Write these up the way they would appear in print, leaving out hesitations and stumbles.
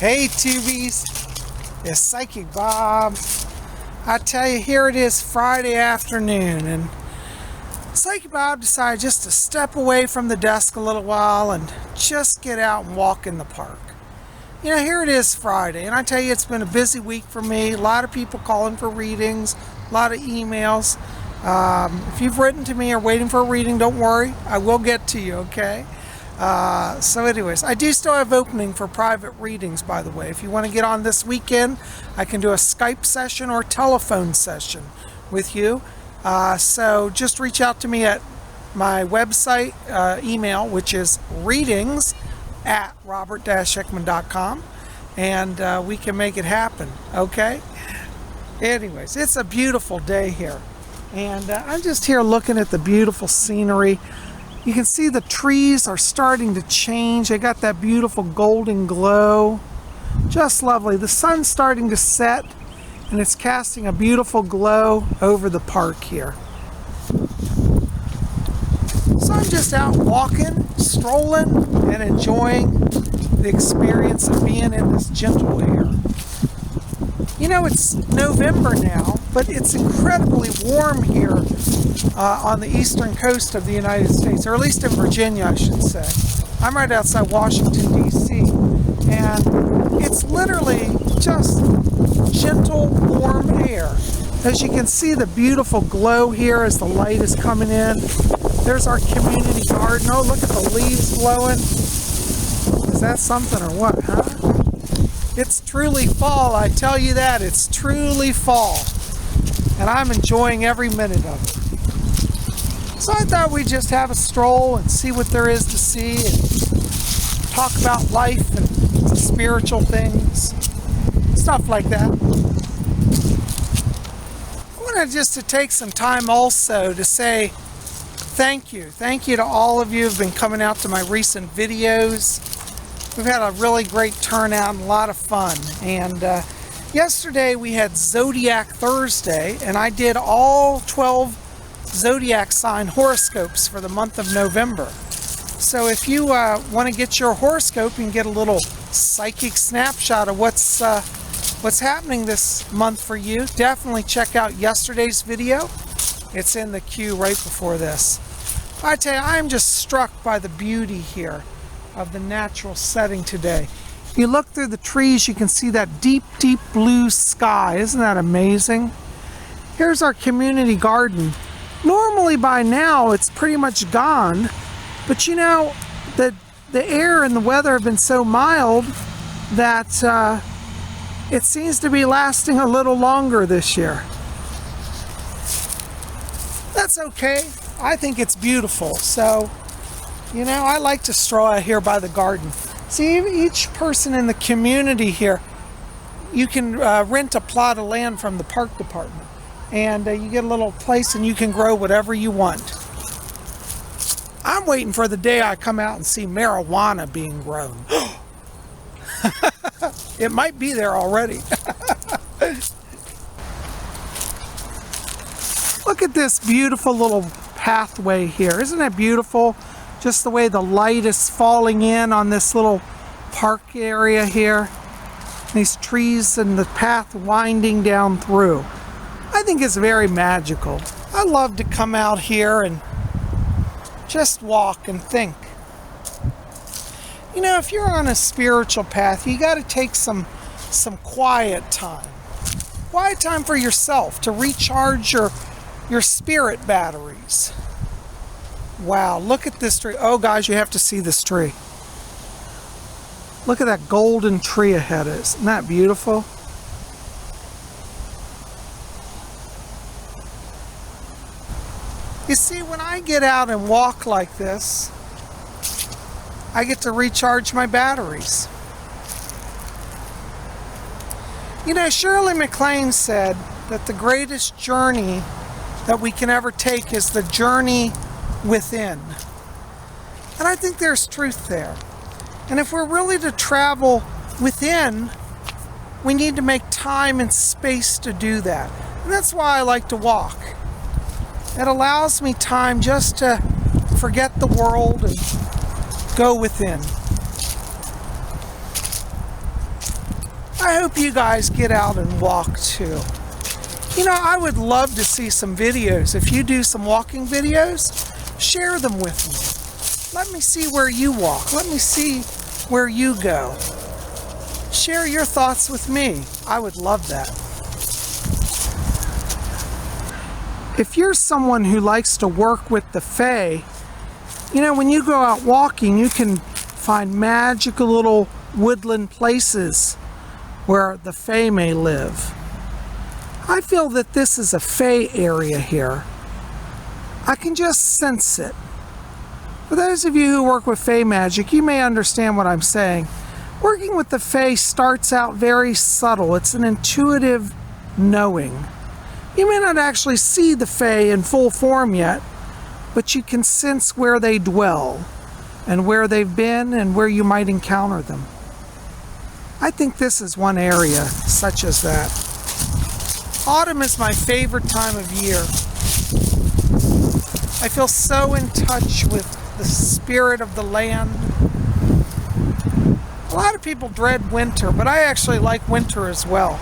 Hey Tubies, it's Psychic Bob. I tell you, here it is Friday afternoon, and Psychic Bob decided just to step away from the desk a little while and just get out and walk in the park. You know, here it is Friday, and I tell you, it's been a busy week for me. A lot of people calling for readings, a lot of emails. If you've written to me or waiting for a reading, don't worry, I will get to you, okay? So anyways, I do still have opening for private readings, by the way. If you want to get on this weekend, I can do a Skype session or telephone session with you. So just reach out to me at my website email, which is readings@robert-hickman.com, and we can make it happen, okay? Anyways, it's a beautiful day here, and I'm just here looking at the beautiful scenery. You can see the trees are starting to change. They got that beautiful golden glow. Just lovely. The sun's starting to set, and it's casting a beautiful glow over the park here. So I'm just out walking, strolling, and enjoying the experience of being in this gentle air. You know, it's November now, but it's incredibly warm here on the eastern coast of the United States, or at least in Virginia, I should say. I'm right outside Washington, D.C., and it's literally just gentle, warm air. As you can see, the beautiful glow here as the light is coming in. There's our community garden. Oh, look at the leaves blowing. Is that something or what, huh? It's truly fall, I tell you that. It's truly fall. And I'm enjoying every minute of it. So I thought we'd just have a stroll and see what there is to see and talk about life and spiritual things, stuff like that. I wanted just to take some time also to say thank you. Thank you to all of you who've been coming out to my recent videos. We've had a really great turnout and a lot of fun. And yesterday we had Zodiac Thursday, and I did all 12 zodiac sign horoscopes for the month of November. So if you want to get your horoscope and get a little psychic snapshot of what's happening this month for you, definitely check out yesterday's video. It's in the queue right before this. I tell you, I'm just struck by the beauty here of the natural setting today. If you look through the trees, you can see that deep, deep blue sky. Isn't that amazing? Here's our community garden. Normally by now it's pretty much gone, but you know, the air and the weather have been so mild that it seems to be lasting a little longer this year. That's okay. I think it's beautiful. So, you know, I like to stroll out here by the garden. See, each person in the community here, you can rent a plot of land from the park department. And you get a little place and you can grow whatever you want. I'm waiting for the day I come out and see marijuana being grown. It might be there already. Look at this beautiful little pathway here. Isn't that beautiful? Just the way the light is falling in on this little park area here. These trees and the path winding down through. I think it's very magical. I love to come out here and just walk and think. You know, if you're on a spiritual path, you got to take some quiet time. Quiet time for yourself to recharge your spirit batteries. Wow, look at this tree. Oh, guys, you have to see this tree. Look at that golden tree ahead of us. Isn't that beautiful? You see, when I get out and walk like this, I get to recharge my batteries. You know, Shirley MacLaine said that the greatest journey that we can ever take is the journey within. And I think there's truth there. And if we're really to travel within, we need to make time and space to do that. And that's why I like to walk. It allows me time just to forget the world and go within. I hope you guys get out and walk too. You know, I would love to see some videos. If you do some walking videos, share them with me. Let me see where you walk. Let me see where you go. Share your thoughts with me. I would love that. If you're someone who likes to work with the Fae, you know, when you go out walking, you can find magical little woodland places where the Fae may live. I feel that this is a Fae area here. I can just sense it. For those of you who work with Fae magic, you may understand what I'm saying. Working with the Fae starts out very subtle. It's an intuitive knowing. You may not actually see the Fae in full form yet, but you can sense where they dwell and where they've been and where you might encounter them. I think this is one area such as that. Autumn is my favorite time of year. I feel so in touch with the spirit of the land. A lot of people dread winter, but I actually like winter as well.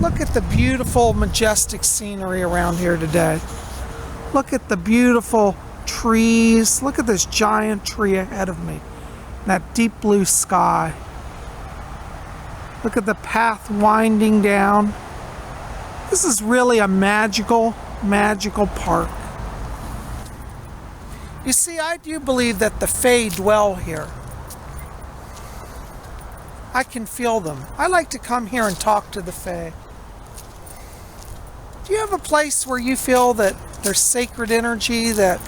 Look at the beautiful, majestic scenery around here today. Look at the beautiful trees. Look at this giant tree ahead of me. That deep blue sky. Look at the path winding down. This is really a magical, magical park. You see, I do believe that the Fae dwell here. I can feel them. I like to come here and talk to the Fae. Do you have a place where you feel that there's sacred energy, that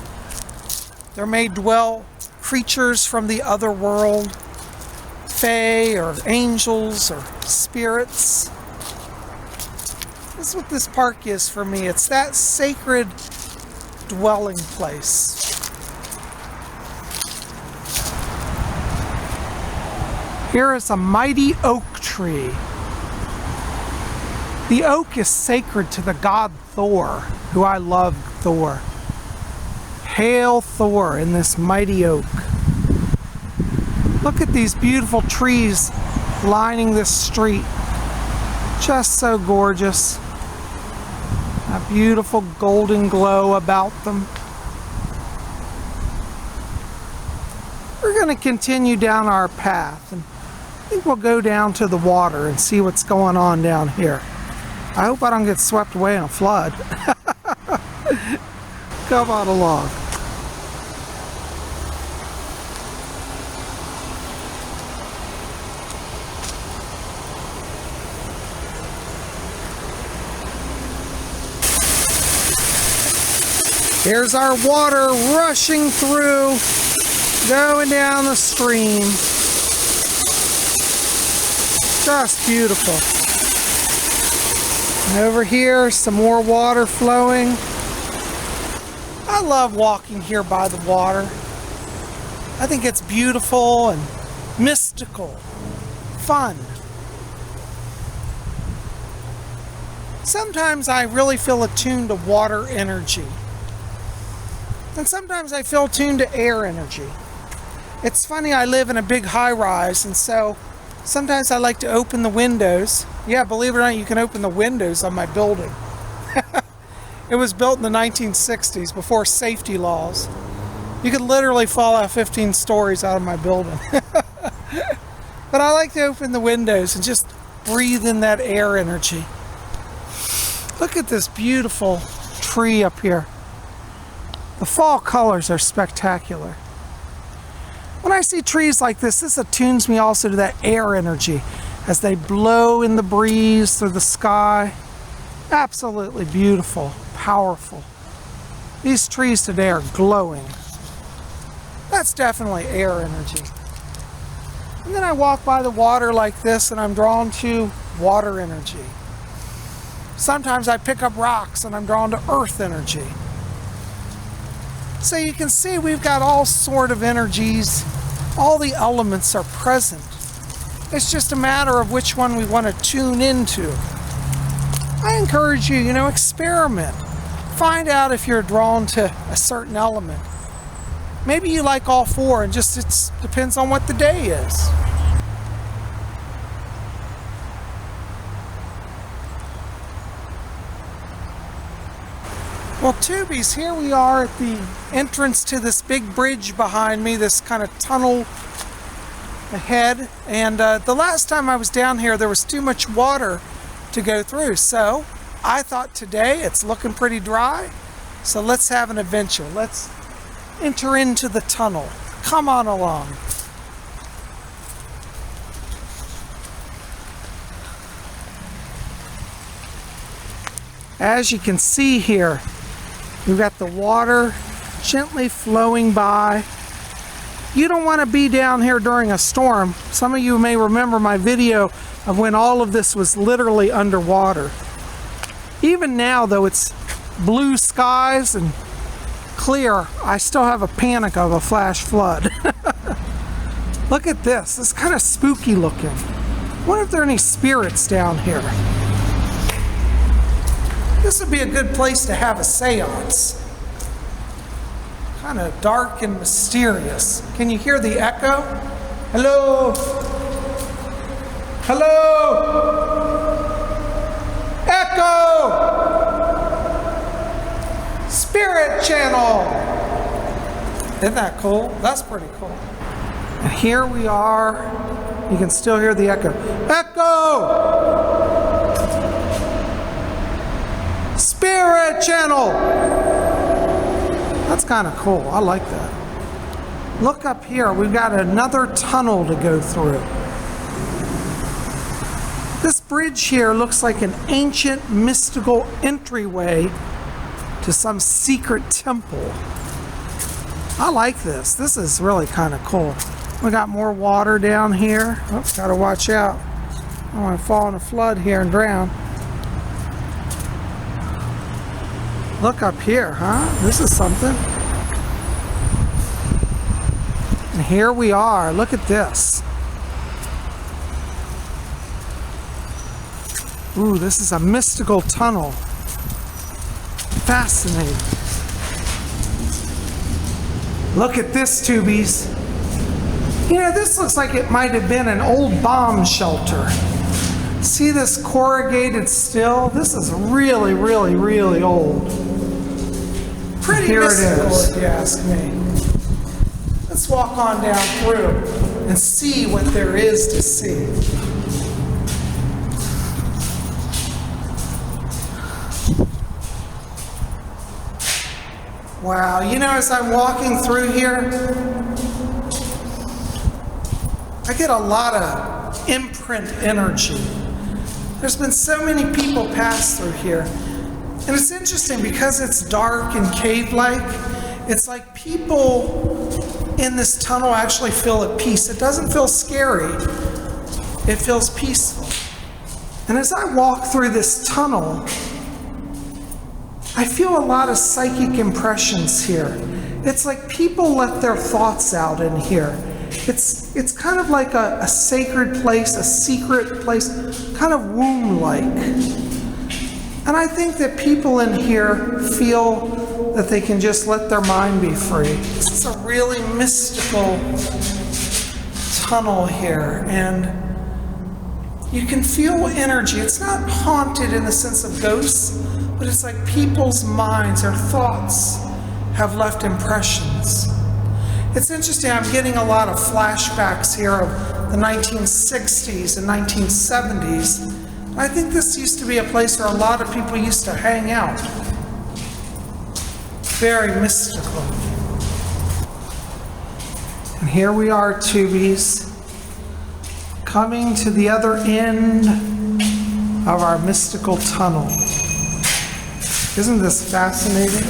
there may dwell creatures from the other world, Fae or angels or spirits? This is what this park is for me. It's that sacred dwelling place. Here is a mighty oak tree. The oak is sacred to the god Thor, who I love, Thor. Hail Thor in this mighty oak. Look at these beautiful trees lining this street. Just so gorgeous. A beautiful golden glow about them. We're going to continue down our path, and I think we'll go down to the water and see what's going on down here. I hope I don't get swept away in a flood. Come on along. Here's our water rushing through, going down the stream. Just beautiful. And over here, some more water flowing. I love walking here by the water. I think it's beautiful and mystical, fun. Sometimes I really feel attuned to water energy. And sometimes I feel attuned to air energy. It's funny, I live in a big high-rise, and so sometimes I like to open the windows. Yeah, believe it or not, you can open the windows on my building. It was built in the 1960s, before safety laws. You could literally fall out 15 stories out of my building. But I like to open the windows and just breathe in that air energy. Look at this beautiful tree up here. The fall colors are spectacular. When I see trees like this attunes me also to that air energy as they blow in the breeze through the sky. Absolutely beautiful, powerful. These trees today are glowing. That's definitely air energy. And then I walk by the water like this and I'm drawn to water energy. Sometimes I pick up rocks and I'm drawn to earth energy. So you can see we've got all sort of energies. All the elements are present. It's just a matter of which one we want to tune into. I encourage you, experiment. Find out if you're drawn to a certain element. maybe you like all four, and just it depends on what the day is. Well, tubies, here we are at the entrance to this big bridge behind me, this kind of tunnel ahead. And the last time I was down here, there was too much water to go through. So I thought today it's looking pretty dry. So let's have an adventure. Let's enter into the tunnel. Come on along. As you can see here, we've got the water gently flowing by. You don't want to be down here during a storm. Some of you may remember my video of when all of this was literally underwater. Even now, though it's blue skies and clear, I still have a panic of a flash flood. Look at this. It's kind of spooky looking. I wonder if there are any spirits down here. This would be a good place to have a seance. Kind of dark and mysterious. Can you hear the echo? Hello? Hello? Echo! Spirit channel! Isn't that cool? That's pretty cool. And here we are. You can still hear the echo. Echo! Spirit channel! That's kind of cool. I like that. Look up here. We've got another tunnel to go through. This bridge here looks like an ancient mystical entryway to some secret temple. I like this. This is really kind of cool. We got more water down here. Oh, gotta watch out. I don't want to fall in a flood here and drown. Look up here, huh? This is something. And here we are. Look at this. Ooh, this is a mystical tunnel. Fascinating. Look at this, tubies. You know, this looks like it might have been an old bomb shelter. See this corrugated steel? This is really, really, really old. Pretty mystical, if you ask me. Let's walk on down through and see what there is to see. Wow, you know, as I'm walking through here, I get a lot of imprint energy. There's been so many people pass through here. And it's interesting because it's dark and cave-like. It's like people in this tunnel actually feel at peace. It doesn't feel scary. It feels peaceful. And as I walk through this tunnel, I feel a lot of psychic impressions here. It's like people let their thoughts out in here. It's kind of like a sacred place, a secret place, kind of womb-like. And I think that people in here feel that they can just let their mind be free. This is a really mystical tunnel here, and you can feel energy. It's not haunted in the sense of ghosts, but it's like people's minds, their thoughts have left impressions. It's interesting, I'm getting a lot of flashbacks here of the 1960s and 1970s. I think this used to be a place where a lot of people used to hang out. Very mystical. And here we are, tubies, coming to the other end of our mystical tunnel. Isn't this fascinating?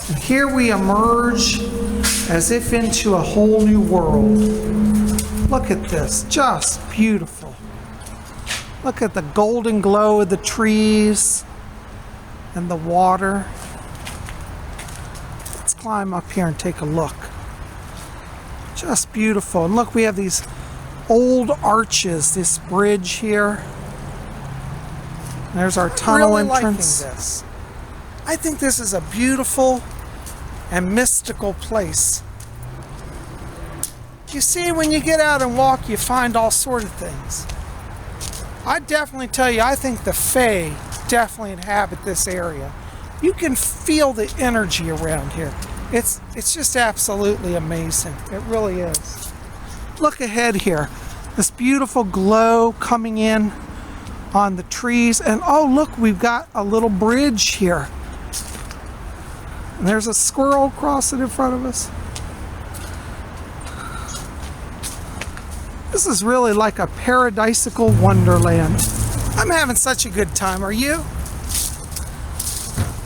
And here we emerge as if into a whole new world. Look at this, just beautiful. Look at the golden glow of the trees and the water. Let's climb up here and take a look. Just beautiful. And look, we have these old arches, this bridge here. There's our tunnel really entrance. Liking this. I think this is a beautiful and mystical place. You see, when you get out and walk, you find all sorts of things. I definitely tell you, I think the Fae definitely inhabit this area. You can feel the energy around here. It's just absolutely amazing. It really is. Look ahead here. This beautiful glow coming in on the trees. And oh, look, we've got a little bridge here. And there's a squirrel crossing in front of us. This is really like a paradisical wonderland. I'm having such a good time. Are you?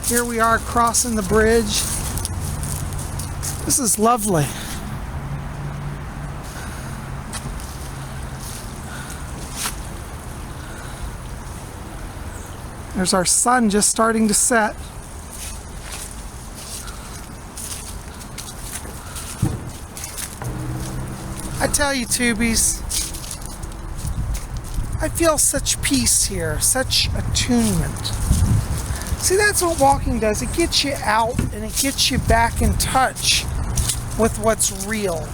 Here we are crossing the bridge. This is lovely. There's our sun just starting to set. I tell you, tubies, I feel such peace here, such attunement. See, that's what walking does. It gets you out and it gets you back in touch with what's real.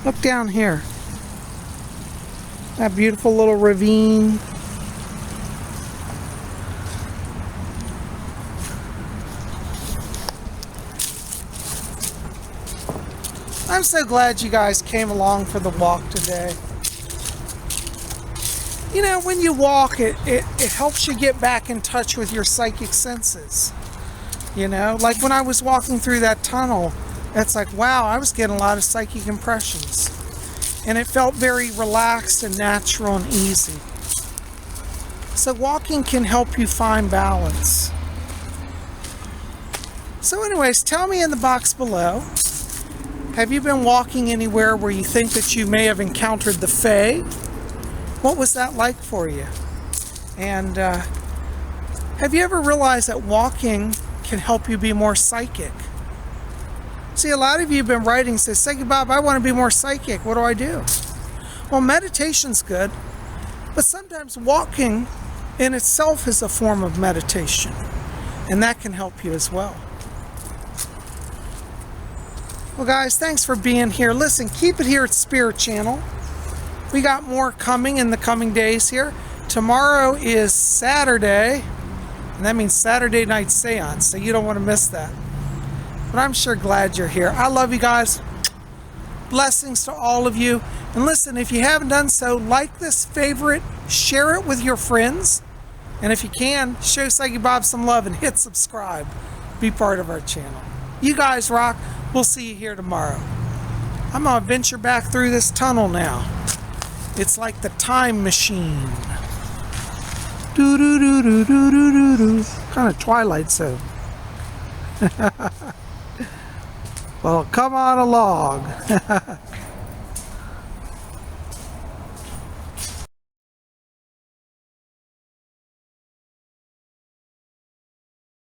Look down here. That beautiful little ravine. I'm so glad you guys came along for the walk today. You know, when you walk, it helps you get back in touch with your psychic senses. You know, like when I was walking through that tunnel, it's like, wow, I was getting a lot of psychic impressions. And it felt very relaxed and natural and easy. So walking can help you find balance. So anyways, tell me in the box below, have you been walking anywhere where you think that you may have encountered the Fae? What was that like for you? And have you ever realized that walking can help you be more psychic? See, a lot of you have been writing, says, Psychic Bob, I want to be more psychic. What do I do? Well, meditation's good, but sometimes walking in itself is a form of meditation, and that can help you as well. Well, guys, thanks for being here. Listen, keep it here at Spirit Channel. We got more coming in the coming days here. Tomorrow is Saturday, and that means Saturday night seance, so you don't want to miss that. But I'm sure glad you're here. I love you guys. Blessings to all of you. And listen, if you haven't done so, like this, favorite, share it with your friends. And if you can, show Psychic Bob some love and hit subscribe. Be part of our channel. You guys rock. We'll see you here tomorrow. I'm going to venture back through this tunnel now. It's like the time machine. Do-do-do-do-do-do-do. Kind of Twilight Zone. Well, come on along.